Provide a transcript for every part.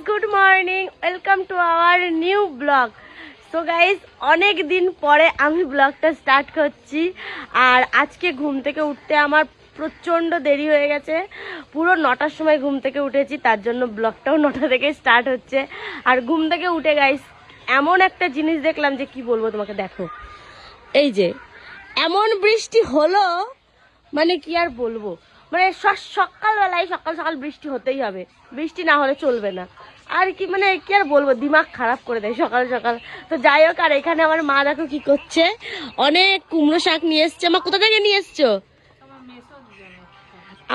Good morning, welcome to our new blog. So guys, অনেক দিন পরে আমি ব্লগটা স্টার্ট করছি। আর আজকে ঘুম থেকে উঠতে আমার প্রচণ্ড দেরি হয়ে গেছে। পুরো 9টার সময় ঘুম থেকে উঠেছি, তার জন্য ব্লগটাও 9টা থেকে স্টার্ট হচ্ছে। আর ঘুম থেকে উঠে গাইজ এমন একটা জিনিস দেখলাম যে কি বলবো তোমাকে। দেখো, এই যে এমন বৃষ্টি হলো, মানে কি আর বলবো, মানে সকালবেলায় সকাল সকাল বৃষ্টি হতেই হবে, বৃষ্টি না হলে চলবে না। আর কি মানে কি আর বলবো, দিমাগ খারাপ করে দেয় সকাল সকাল। তো যাই হোক, আর এখানে আমার মা দেখো কি করছে, অনেক কুমড়ো শাক নিয়ে এসছে। মা কোথা থেকে নিয়ে এসছো?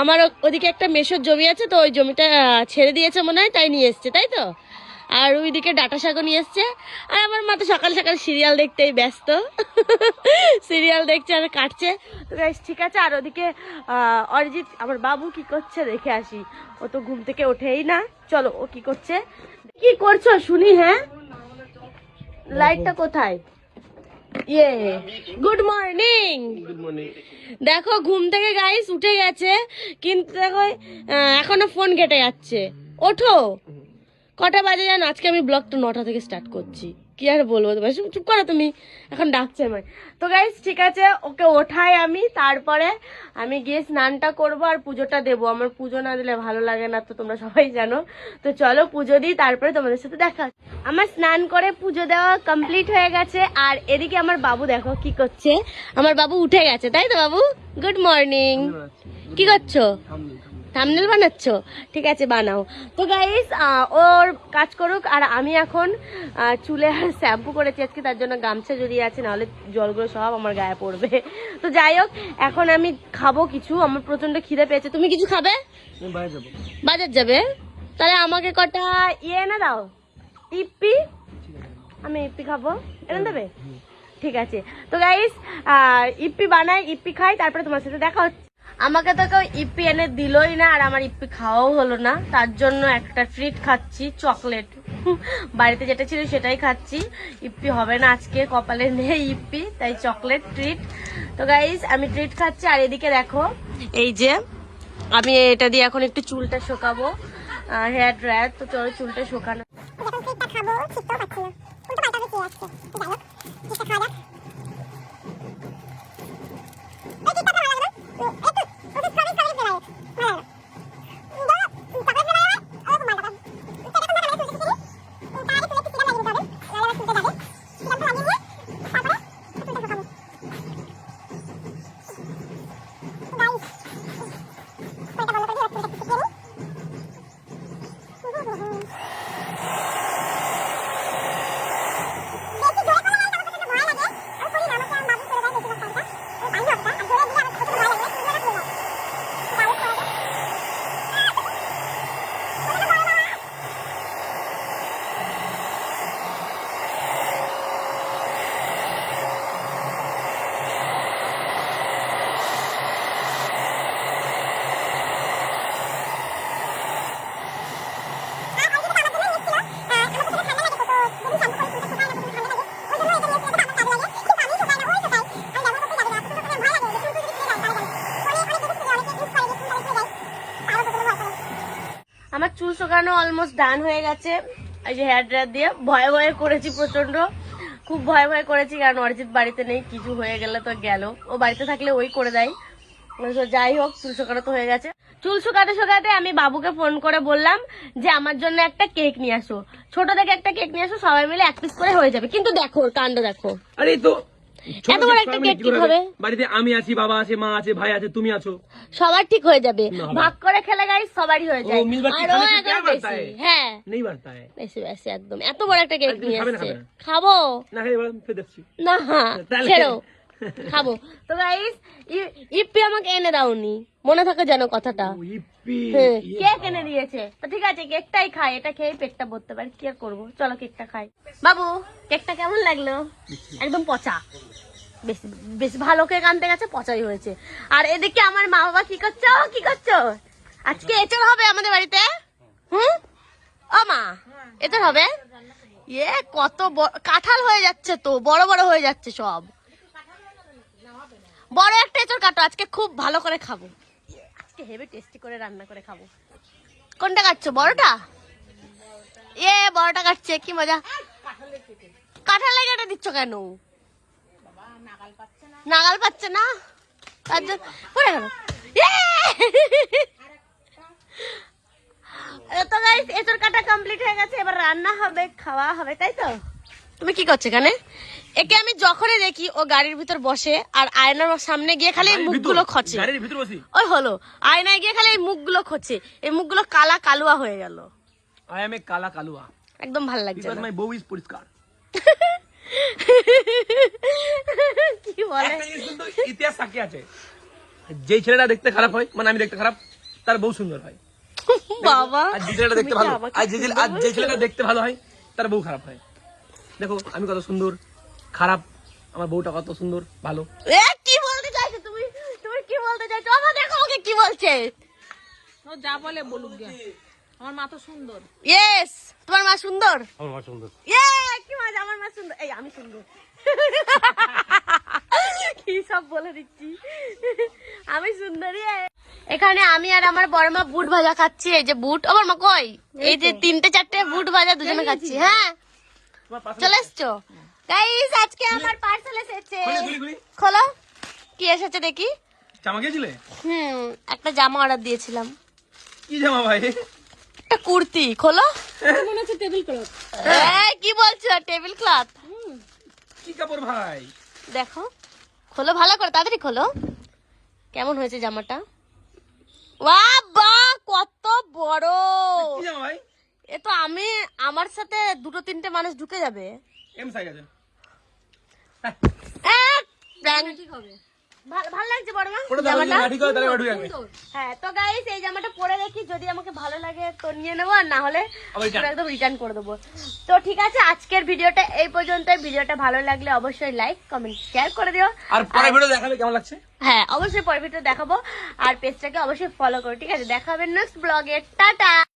আমার ওদিকে একটা মেসোর জমি আছে, তো ওই জমিটা ছেড়ে দিয়েছে মনে হয়, তাই নিয়ে এসছে, তাই তো। আর ওইদিকে ডাটা শাকও নিয়ে এসছে। আর আমার মা তো সকাল সকাল সিরিয়াল দেখতেই ব্যস্ত, সিরিয়াল দেখছে আর কাটছে। তো ঠিক আছে। আর ওদিকে অরিজিৎ আমার বাবু কি করছে দেখে আসি, ও তো ঘুম থেকে ওঠেই না। চলো, ও কি করছে, কি করছো শুনি। হ্যাঁ, লাইটটা কোথায়? ইয়ে, গুড মর্নিং। দেখো ঘুম থেকে গাইস উঠে গেছে, কিন্তু দেখো এখনো ফোন ঘেটে যাচ্ছে। ওঠো, কটা বাজে জানো? আজকে আমি ব্লগটা 9টা থেকে স্টার্ট করছি। কি আর বলবো তোমার, চুপ করো তুমি, এখন ডাকছে আমায়। তো গাইস ঠিক আছে, ওকে ওঠাই আমি, তারপরে আমি গিয়ে স্নানটা করবো আর পুজোটা দেবো। আমার পুজো না দিলে ভালো লাগে না, তো তোমরা সবাই জানো। তো চলো পুজো দিই, তারপরে তোমাদের সাথে দেখা। আমার স্নান করে পুজো দেওয়া কমপ্লিট হয়ে গেছে। আর এদিকে আমার বাবু দেখো কি করছে। আমার বাবু উঠে গেছে, তাই তো বাবু? Good morning. কি করছো? থাম্বনেল বানাচ্ছ? ঠিক আছে, বানাও। তো গাইস ওর কাজ করুক, আর আমি এখন চুলে আর শ্যাম্পু করেছি আজকে, তার জন্য গামছা জড়িয়ে আছে, নাহলে জলগুলো সব আমার গায়ে পড়বে। তো যাই হোক, এখন আমি খাবো কিছু, আমার প্রচন্ড খিদে পেয়েছে। তুমি কিছু খাবে? বাজার যাবে? তাহলে আমাকে কটা ইয়ে এনে দাও, ইপ্পি। আমি ইপ্পি খাবো, এনে দেবে? ঠিক আছে। তো গাইস ইপ্পি বানাই, ইপ্পি খাই, তারপরে তোমার সাথে দেখা হচ্ছে। আমাকে তো কেউ ইপ্পি এনে দিলই না, আর আমার ইপ্পি খাওয়াও হলো না, তার জন্য একটা ট্রিট খাচ্ছি, চকলেট। বাড়িতে যেটা ছিল সেটাই খাচ্ছি। ইপ্পি হবে না আজকে, কপালে নেই ইপ্পি, তাই চকলেট ট্রিট। তো গাইস আমি ট্রিট খাচ্ছি। আর এদিকে দেখো, এই যে আমি এটা দিয়ে এখন একটু চুলটা শোকাবো, হেয়ার ড্রায়ার। তো চলো চুলটা শোকানো। আমার চুল শুকানো অলমোস্ট ডান হয়ে গেছে। এই যে হেয়ার ড্রায়ার দিয়ে ভয়ে ভয়ে করেছি, প্রচন্ড খুব ভয়ে ভয়ে করেছি, কারণ অরিজিৎ বাড়িতে নেই, কিছু হয়ে গেলে তো গেল, ও বাড়িতে থাকলে ওই করে দেয়। যাই হোক, চুল শুকানো তো হয়ে গেছে। চুল শুকাতে শুকাতে আমি বাবুকে ফোন করে বললাম যে আমার জন্য একটা কেক নিয়ে আসো, ছোট থেকে একটা কেক নিয়ে আসো, সবাই মিলে 1 পিস করে হয়ে যাবে। কিন্তু দেখো কাণ্ড দেখো, আরে তো এত বড় একটা কেক কি হবে? বাড়িতে আমি আছি, বাবা আছে, মা আছে, ভাই আছে, তুমি আছো, সবার ঠিক হয়ে যাবে। ভাগ করে খেলে গাইস সবারই হয়ে যায়। আর ও একদম বেশি, হ্যাঁ নেই বাড়তা है বেশি বেশি একদম। এত বড় একটা কেক নিয়ে আসছে, খাবো না? খাই বল, ফের দেখছি না, ছেড়ো, খাবো। তো গাইস ইপ্পি আমাকে এনে দাওনি, মনে থাকে যেন কথাটা। কেক এনে দিয়েছে, তো ঠিক আছে কেকটাই খাই, এটা খেয়ে পেটটা ভরতে পারি, কি আর করবো। চলো কেকটা খাই। বাবু কেকটা কেমন লাগলো? একদম পচা, বেশি বেশি ভালো কেক আনতে গেছে, পচাই হয়েছে। আর এদিকে আমার মা বাবা কি করছো, কি করছো? আজকে এঁচড় হবে আমাদের বাড়িতে। ও মা, এঁচড় হবে? ইয়ে কত কাঁঠাল হয়ে যাচ্ছে, তো বড় বড় হয়ে যাচ্ছে সব। বড় একটা এঁচড় কাটো, আজকে খুব ভালো করে খাবো, আজকে হেভি টেস্টি করে রান্না করে খাবো। কোনটা কাটছো, বড়টা? এ বড়টা কাটছে, কি মজা। কাঁঠাল লেগে এটা দিচ্ছ কেন? নাগাল পাচ্ছে না, তার জন্য পড়ে গেল। তো গাইস এতর কাটা কমপ্লিট হয়ে গেছে, এবার রান্না হবে, খাওয়া হবে, তাই তো? তুমি কি করছো এখানে? একে আমি যখনই দেখি ও গাড়ির ভিতর বসে আর আয়নার সামনে গিয়ে খালি এই মুখগুলো খোঁচে। গাড়ির ভিতর বসি ওই হলো, আয়নায় গিয়ে খালি এই মুখগুলো খোঁচে, এই মুখগুলো কালা কালুয়া হয়ে গেল। আই এম এ কালা কালুয়া, একদম ভালো লাগছে বিকজ না। মাই বউ ইজ পরিষ্কার। কি বলে? একটা জিনিস কিন্তু ইতিহাস সাক্ষী আছে, যেই ছেলেটা দেখতে খারাপ হয়, মানে আমি দেখতে খারাপ, তার বউ সুন্দর হয়। বাবা, আর যে ছেলেটা দেখতে ভালো, আর যে ছেলেটা দেখতে ভালো হয়, তার বউ খারাপ হয়। দেখো আমি কত সুন্দর, খারাপ, আমার বউটা কত সুন্দর, ভালো। এ কি বলতে চাইছো তুমি? তুমি কি বলতে চাইছো? আমার দেখো ওকে কি বলছে। ও যা বলে বলুক গে, আমার মা তো সুন্দর। ইয়েস, তোমার মা সুন্দর। আমার মা সুন্দর। ইয়ে, কি মজা, আমার মা সুন্দর। এই আমি সুন্দর। কি সব বলে দিচ্ছি, আমি সুন্দরী। এখানে আমি আর আমার বড় মা বুট ভাজা খাচ্ছি। এই যে বুট, আমার মা কই? এই যে 3-4টে বুট ভাজা দুজনে খাচ্ছি। হ্যাঁ, চলে এসছো গাইস, আজকে আমার পার্সেল এসেছে। খোলো, কি এসেছে দেখি। জামা গেছিলে? একটা জামা অর্ডার দিয়েছিলাম। কি জামা ভাই? একটা কুর্তি। খোলো। মনে হচ্ছে টেবিল ক্লথ। এই কি বলছো, টেবিল ক্লথ? কি কাপড় ভাই? দেখো, খোলো ভালো করে, তাড়াতাড়ি খোলো। কেমন হয়েছে জামাটা? বাহ বাহ, কত বড়! কি জামা ভাই? এ তো আমি, আমার সাথে 2-3টে মানুষ ঢুকে যাবে। এম সাইজ আছে। ঠিক হবে। ভালো লাগছে বড় মা ওটা জামাটা? লাঠি করে তাহলে ঢুকে যাবে। হ্যাঁ, তো গাইস এই জামাটা পরে দেখি, যদি আমাকে ভালো লাগে তো নিয়ে নেবো, আর না হলে আবার return। পুরো একদম রিটার্ন করে দেবো। তো ঠিক আছে, আজকের ভিডিওটা এই পর্যন্ত। ভিডিওটা ভালো লাগলে অবশ্যই লাইক, কমেন্ট, শেয়ার করে দিও। আর পরে ভিডিও দেখাবে কেমন লাগছে। হ্যাঁ, অবশ্যই পরের ভিডিও দেখাবো, আর পেজটাকে অবশ্যই ফলো করো। ঠিক আছে, দেখা হবে নেক্সট ব্লগে। টাটা।